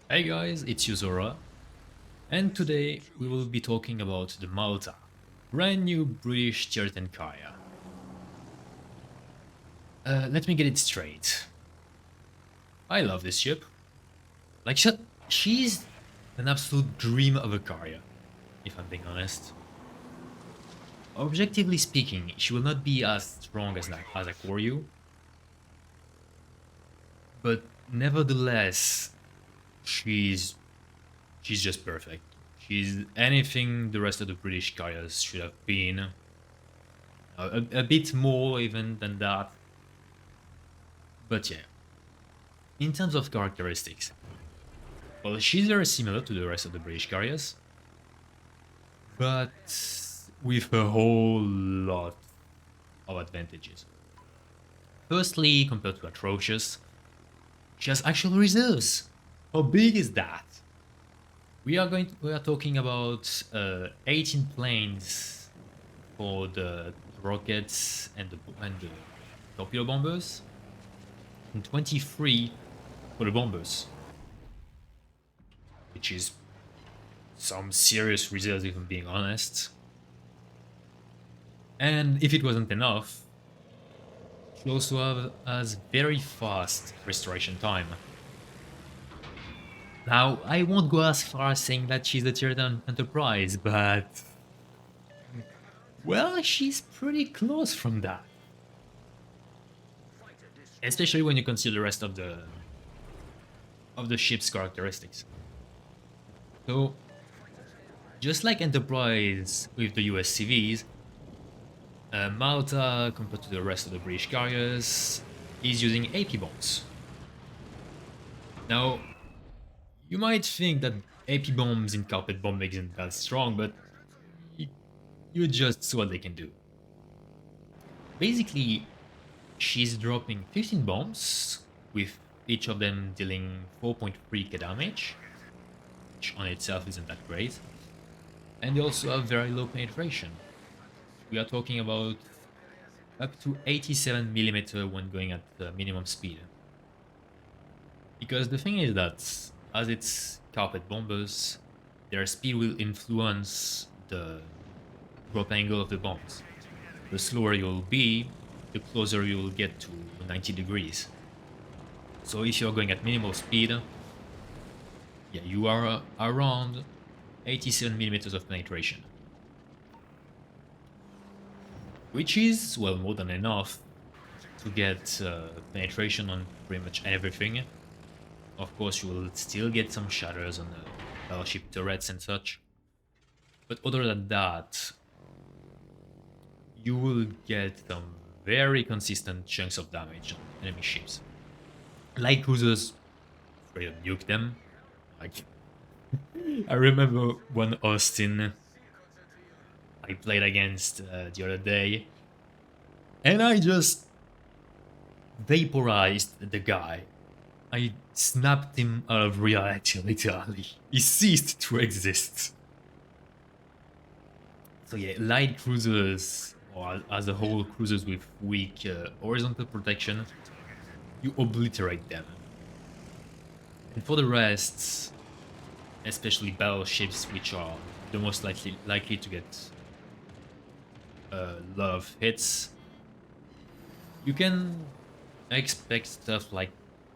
Hey guys, it's Yuzora, and today we will be talking about the Malta, brand new British tier 10 carrier. Let me get it straight. I love this ship. Like, she's an absolute dream of a carrier, if I'm being honest. Objectively speaking, she will not be as strong as a Koryu, but nevertheless, she's she's just perfect. She's anything the rest of the British carriers should have been. A bit more even than that. But yeah, in terms of characteristics, well, she's very similar to the rest of the British carriers, but with a whole lot of advantages. Firstly, compared to Atrocious, she has actual reserves. How big is that? We are talking about 18 planes for the rockets and the torpedo bombers, and 23 for the bombers, which is some serious reserves if I'm being honest. And if it wasn't enough, she also has very fast restoration time. Now, I won't go as far as saying that she's a tier 10 enterprise, but well, she's pretty close from that. Especially when you consider the rest of the ship's characteristics. So, just like Enterprise with the US CVs, Malta, compared to the rest of the British carriers, is using AP bombs. Now, you might think that AP bombs in carpet bombing isn't that strong, but you just saw what they can do. Basically, she's dropping 15 bombs, with each of them dealing 4.3k damage, which on itself isn't that great. And they also have very low penetration. We are talking about up to 87 mm when going at the minimum speed. Because the thing is that, as it's carpet bombers, their speed will influence the drop angle of the bombs. The slower you'll be, the closer you will get to 90 degrees. So if you're going at minimal speed, yeah, you are around 87 mm of penetration. Which is, well, more than enough to get penetration on pretty much everything. Of course, you will still get some shatters on the battleship turrets and such. But other than that, you will get some very consistent chunks of damage on enemy ships. Light cruisers, straight up nuke them. Like, I remember one Austin I played against the other day, and I just vaporized the guy. I snapped him out of reality, literally. He ceased to exist. So yeah, light cruisers, or as a whole cruisers with weak horizontal protection, you obliterate them. And for the rest, especially battleships, which are the most likely to get a lot of hits, you can expect stuff like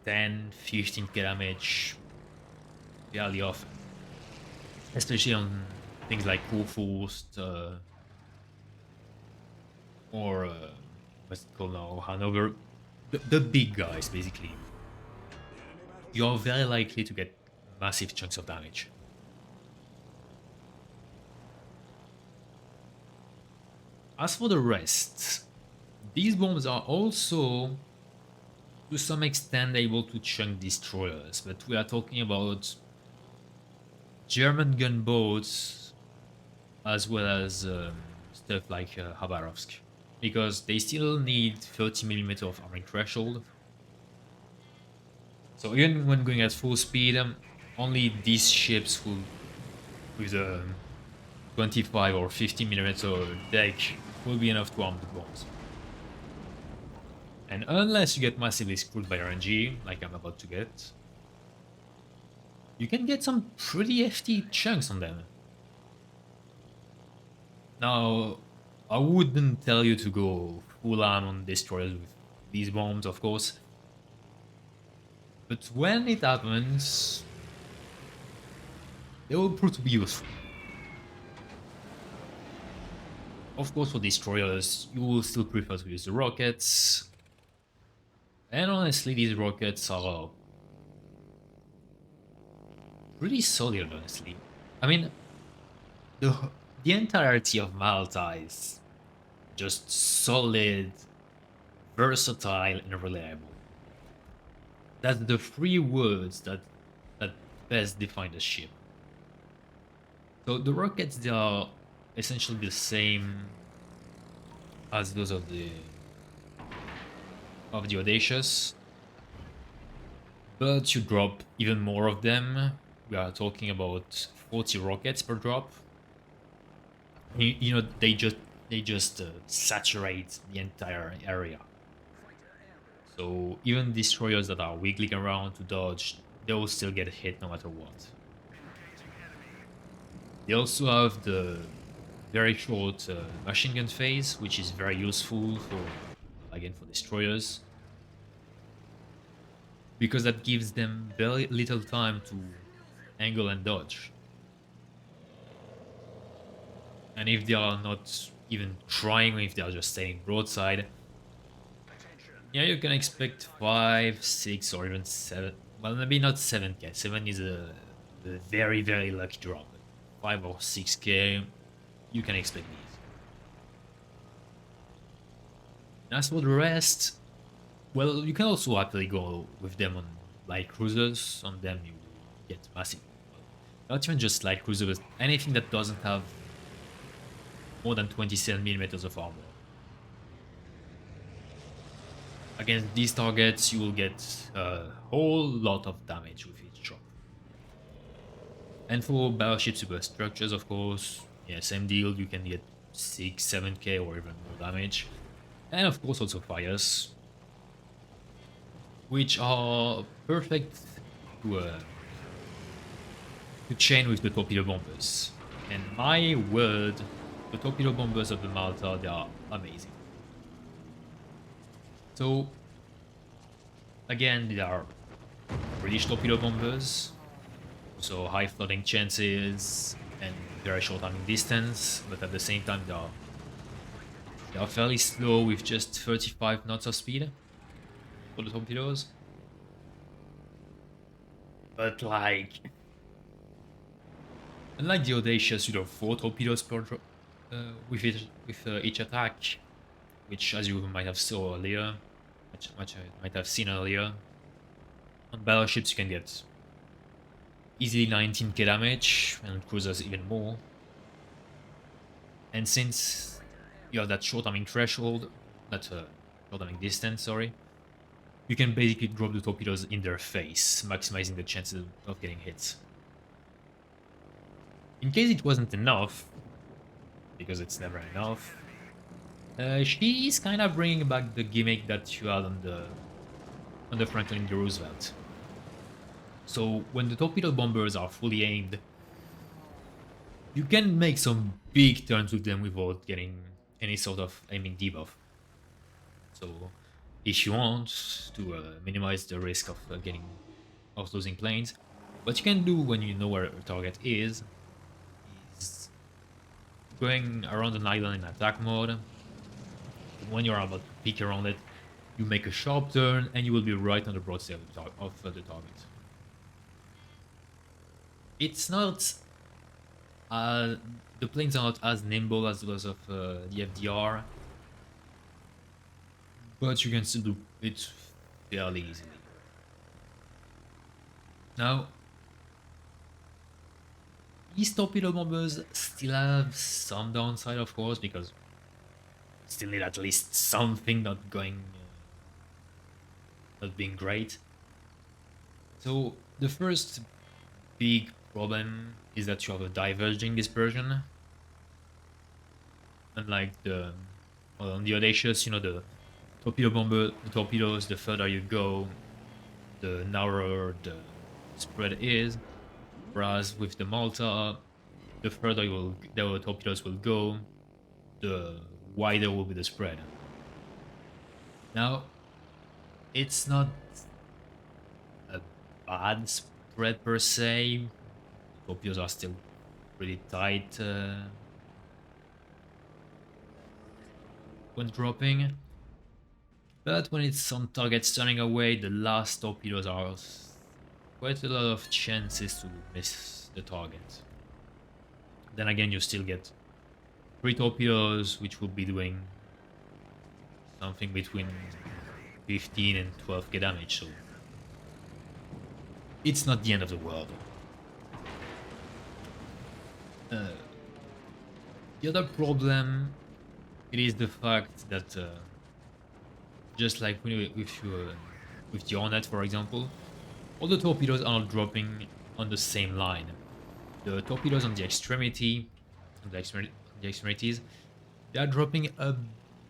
10, 15k damage fairly often. Especially on things like Kurfürst or what's it called now, Hanover. The big guys, basically. You're very likely to get massive chunks of damage. As for the rest, these bombs are also to some extent able to chunk destroyers, but we are talking about German gunboats as well as stuff like Khabarovsk, because they still need 30 mm of arming threshold. So even when going at full speed, only these ships will, with a 25 or 50 mm deck, will be enough to arm the bombs. And unless you get massively screwed by RNG, like I'm about to get, you can get some pretty hefty chunks on them. Now, I wouldn't tell you to go full on destroyers with these bombs, of course. But when it happens, they will prove to be useful. Of course, for destroyers, you will still prefer to use the rockets. And honestly, these rockets are pretty solid, honestly. I mean, the, the entirety of Malta is just solid, versatile, and reliable. That's the three words that best define the ship. So the rockets, they are essentially the same as those of the Audacious, but you drop even more of them. We are talking about 40 rockets per drop. You know, they just saturate the entire area. So even destroyers that are wiggling around to dodge, they will still get hit no matter what. They also have the very short machine gun phase, which is very useful for, again, for destroyers, because that gives them very little time to angle and dodge. And if they are not even trying, if they are just staying broadside, yeah, you can expect 5, 6, or even 7. Well, maybe not 7k. 7 is a very, very lucky drop. 5 or 6k, you can expect these. As for the rest, well, you can also happily go with them on light cruisers. On them, you get massive. Well, not even just light cruisers, but anything that doesn't have more than 27mm of armor. Against these targets, you will get a whole lot of damage with each drop. And for battleship superstructures, of course, yeah, same deal. You can get 6, 7k or even more damage. And of course also fires, which are perfect to chain with the torpedo bombers. And my word, the torpedo bombers of the Malta, they are amazing. So, again, they are British torpedo bombers, so high flooding chances and very short arming distance, but at the same time they are fairly slow with just 35 knots of speed for the torpedoes. But like, unlike the Audacious, you have 4 torpedoes per with each attack, which, as you might have saw earlier, much I might have seen earlier, on battleships you can get easily 19k damage, and cruisers even more. And since you have that short arming threshold, that short arming distance, sorry, you can basically drop the torpedoes in their face, maximizing the chances of getting hit. In case it wasn't enough, because it's never enough, she's kind of bringing back the gimmick that you had on the Franklin D. Roosevelt. So when the torpedo bombers are fully aimed, you can make some big turns with them without getting any sort of aiming debuff. So if you want to minimize the risk of losing planes, what you can do when you know where a target is going around an island in attack mode. When you're about to peek around it, you make a sharp turn and you will be right on the broadside of the target. It's not the planes are not as nimble as those of the FDR, but you can still do it fairly easily. Now, these torpedo bombers still have some downside, of course, because you still need at least something not being great. So the first big problem is that you have a diverging dispersion. Unlike on the Audacious, you know, the torpedoes, the further you go, the narrower the spread is. Whereas with the Malta, the further the torpedoes will go, the wider will be the spread. Now, it's not a bad spread per se. Torpedoes are still pretty tight when dropping. But when it's on targets turning away, the last torpedoes are quite a lot of chances to miss the target. Then again, you still get 3 torpedoes, which will be doing something between 15 and 12k damage, so it's not the end of the world. The other problem, it is the fact that just like with the Hornet, for example, all the torpedoes are not dropping on the same line. The torpedoes on the extremities, they are dropping a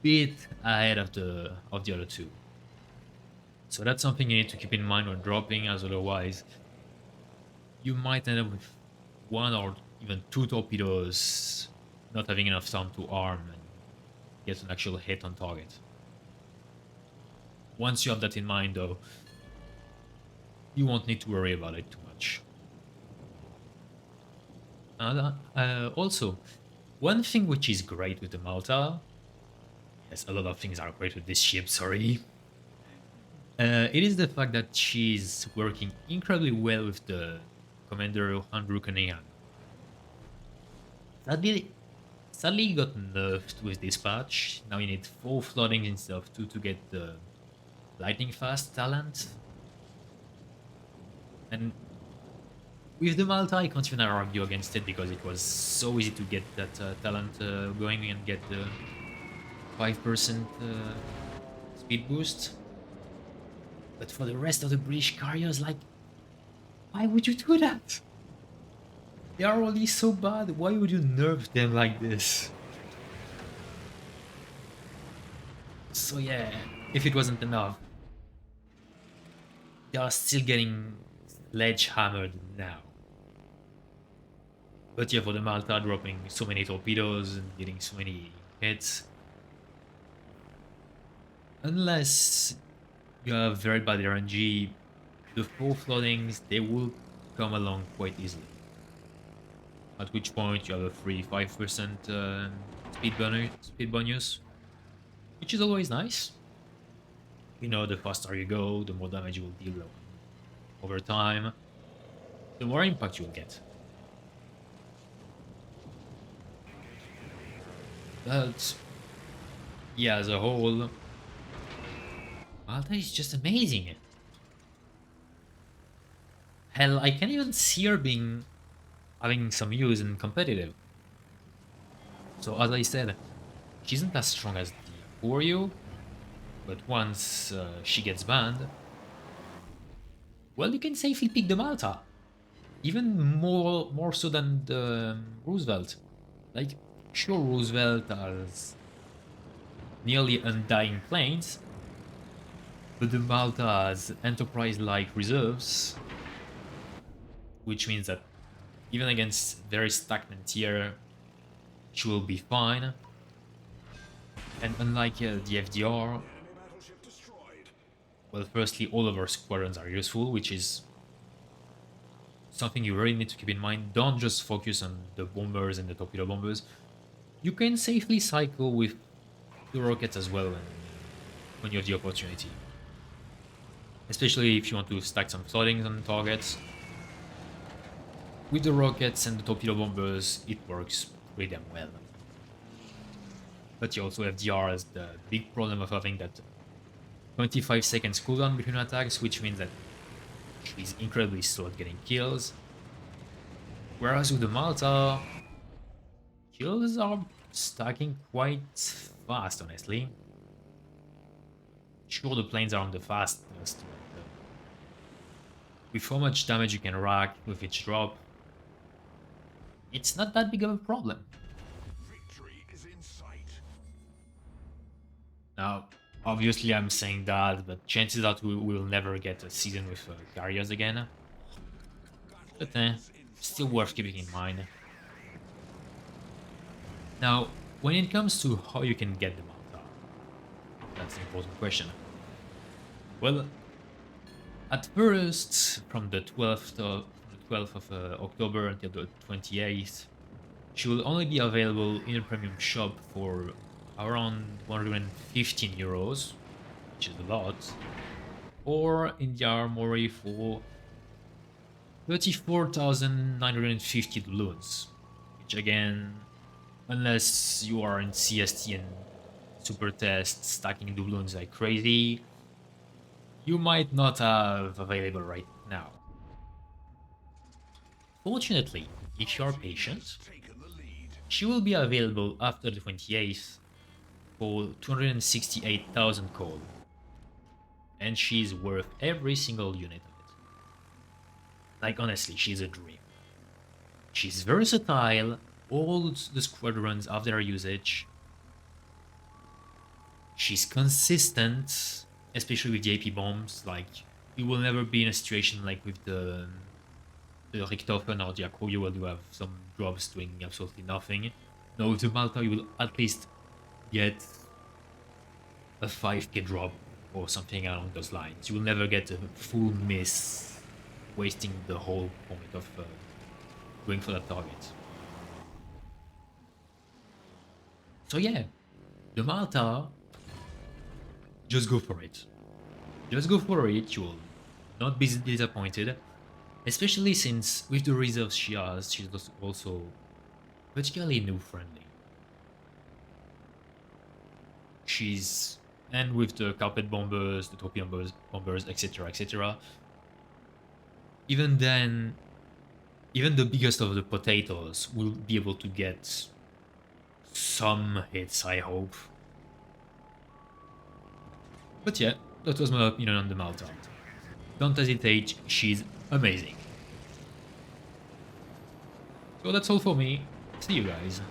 bit ahead of the other two. So that's something you need to keep in mind when dropping, as otherwise you might end up with 1 or even 2 torpedoes not having enough time to arm and get an actual hit on target. Once you have that in mind, though, you won't need to worry about it too much. Also, one thing which is great with the Malta, yes, a lot of things are great with this ship, sorry. It is the fact that she's working incredibly well with the Commander Andrew Cunningham. Sadly, he got nerfed with this patch. Now you need 4 floodings instead of 2 to get the lightning fast talent. And with the Malta, I can't even argue against it because it was so easy to get that talent going and get the 5% speed boost. But for the rest of the British carriers, like, why would you do that? They are already so bad, why would you nerf them like this? So yeah, if it wasn't enough, they are still getting sledgehammered now. But yeah, for the Malta dropping so many torpedoes and getting so many hits, unless you have very bad RNG, the 4 floodings, they will come along quite easily. At which point you have a free 5% speed bonus, which is always nice. You know, the faster you go, the more damage you will deal over time, the more impact you will get. But yeah, as a whole, Malta is just amazing. Hell, I can't even see her having some use in competitive. So as I said, she isn't as strong as the Oreo, but once she gets banned, well, you can safely pick the Malta. Even more so than the Roosevelt. Like, sure, Roosevelt has nearly undying planes, but the Malta has Enterprise-like reserves, which means that even against very stagnant tier, she will be fine. And unlike the FDR, well, firstly, all of our squadrons are useful, which is something you really need to keep in mind. Don't just focus on the bombers and the torpedo bombers. You can safely cycle with the rockets as well when you have the opportunity. Especially if you want to stack some floodings on targets. With the rockets and the torpedo bombers, it works pretty damn well. But you also have DR as the big problem of having that 25 seconds cooldown between attacks, which means that she's incredibly slow at getting kills. Whereas with the Malta, kills are stacking quite fast, honestly. Sure, the planes are on the fastest, but with how much damage you can rack with each drop, it's not that big of a problem. Victory is in sight. Now, obviously I'm saying that, but chances are we will never get a season with carriers again. But still worth keeping in mind. Now, when it comes to how you can get the Malta, that's the important question. Well, at first, from the 12th of October until the 28th, she will only be available in a premium shop for around 115 euros, which is a lot, or in the armory for 34,950 doubloons, which again, unless you are in CST and super test stacking doubloons like crazy, you might not have available right now. Fortunately, if you are Our team patient, has taken the lead. she will be available after the 28th for 268,000 coal, and she's worth every single unit of it. Like honestly, she's a dream. She's versatile, all the squadrons have their usage. She's consistent, especially with the AP bombs. Like, you will never be in a situation like with the Richthofen or the Akoyo where you have some drops doing absolutely nothing. No, with the Malta you will at least get a 5k drop or something along those lines. You will never get a full miss, wasting the whole point of going for that target. So yeah, the Malta, just go for it. Just go for it, you'll not be disappointed. Especially since, with the reserves she has, she's also particularly new friendly. She's, and with the carpet bombers, the torpedo bombers, etc., etc. Even then, even the biggest of the potatoes will be able to get some hits, I hope. But yeah, that was my opinion on the Malta. Don't hesitate, she's amazing. So that's all for me. See you guys.